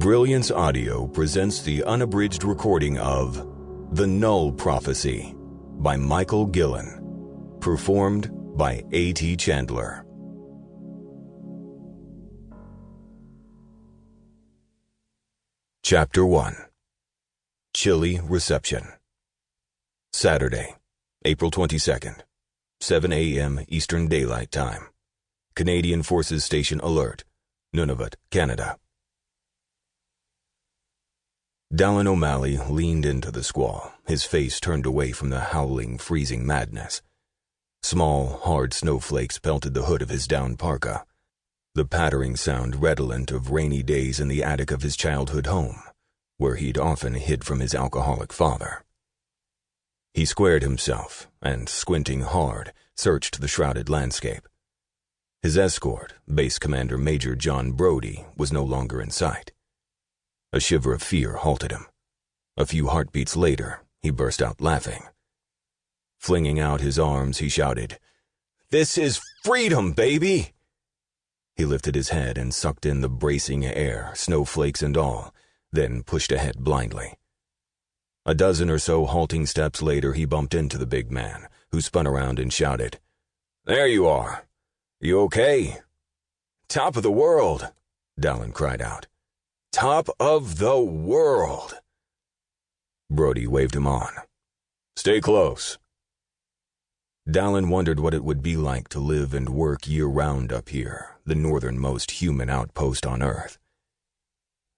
Brilliance Audio presents the unabridged recording of The Null Prophecy by Michael Gillen, performed by A.T. Chandler. Chapter 1. Chilly Reception. Saturday, April 22nd, 7 a.m. Eastern Daylight Time. Canadian Forces Station Alert, Nunavut, Canada. Dallin O'Malley leaned into the squall, his face turned away from the howling, freezing madness. Small, hard snowflakes pelted the hood of his down parka, the pattering sound redolent of rainy days in the attic of his childhood home, where he'd often hid from his alcoholic father. He squared himself and, squinting hard, searched the shrouded landscape. His escort, Base Commander Major John Brody, was no longer in sight. A shiver of fear halted him. A few heartbeats later, he burst out laughing. Flinging out his arms, he shouted, "This is freedom, baby!" He lifted his head and sucked in the bracing air, snowflakes and all, then pushed ahead blindly. A dozen or so halting steps later, he bumped into the big man, who spun around and shouted, "There you are! You okay?" "Top of the world!" Dallin cried out. "Top of the world!" Brody waved him on. "Stay close." Dallin wondered what it would be like to live and work year-round up here, the northernmost human outpost on Earth.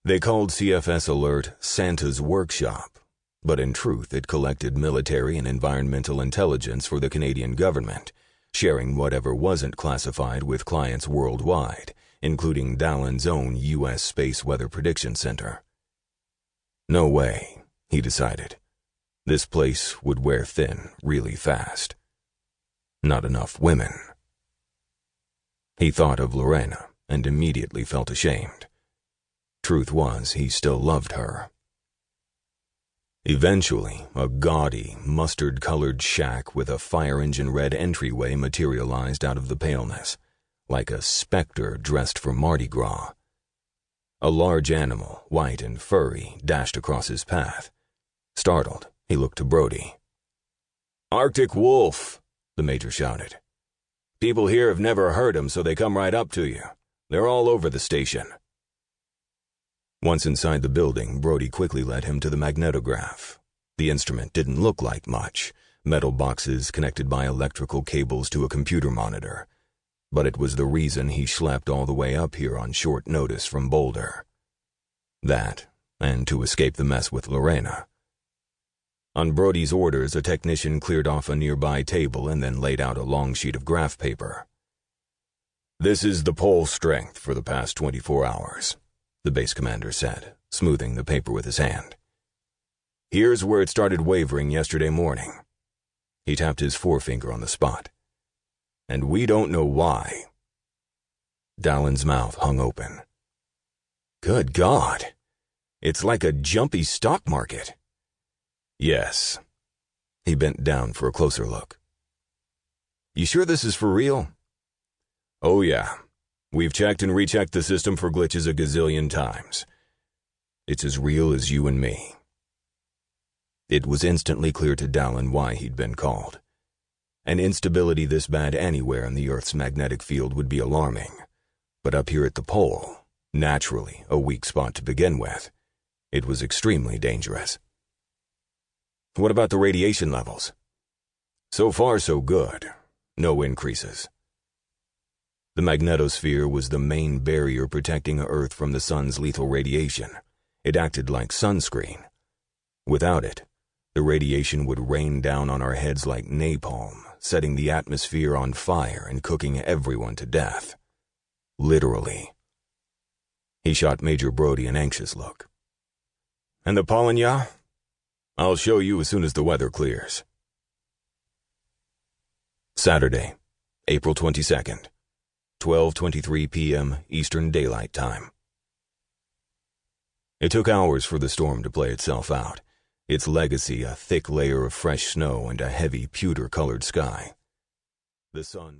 They called CFS Alert Santa's Workshop, but in truth it collected military and environmental intelligence for the Canadian government, sharing whatever wasn't classified with clients worldwide, including Dallin's own U.S. Space Weather Prediction Center. No way, he decided. This place would wear thin really fast. Not enough women. He thought of Lorena and immediately felt ashamed. Truth was, he still loved her. Eventually, a gaudy, mustard-colored shack with a fire engine red entryway materialized out of the paleness, like a specter dressed for Mardi Gras. A large animal, white and furry, dashed across his path. Startled, he looked to Brody. "Arctic wolf," the major shouted. "People here have never heard him, so they come right up to you. They're all over the station." Once inside the building, Brody quickly led him to the magnetograph. The instrument didn't look like much, metal boxes connected by electrical cables to a computer monitor. But it was the reason he schlepped all the way up here on short notice from Boulder. That, and to escape the mess with Lorena. On Brody's orders, a technician cleared off a nearby table and then laid out a long sheet of graph paper. "This is the pole strength for the past 24 hours, the base commander said, smoothing the paper with his hand. "Here's where it started wavering yesterday morning." He tapped his forefinger on the spot. "And we don't know why." Dallin's mouth hung open. "Good God! It's like a jumpy stock market." "Yes." He bent down for a closer look. "You sure this is for real?" "Oh yeah. We've checked and rechecked the system for glitches a gazillion times. It's as real as you and me." It was instantly clear to Dallin why he'd been called. An instability this bad anywhere in the Earth's magnetic field would be alarming, but up here at the pole, naturally a weak spot to begin with, it was extremely dangerous. "What about the radiation levels?" "So far so good. No increases." The magnetosphere was the main barrier protecting Earth from the sun's lethal radiation. It acted like sunscreen. Without it, the radiation would rain down on our heads like napalm, setting the atmosphere on fire and cooking everyone to death. Literally. He shot Major Brody an anxious look. "And the pollen, yeah? I'll show you as soon as the weather clears." Saturday, April 22nd, 12:23 p.m. Eastern Daylight Time. It took hours for the storm to play itself out, its legacy a thick layer of fresh snow and a heavy pewter-colored sky. The sun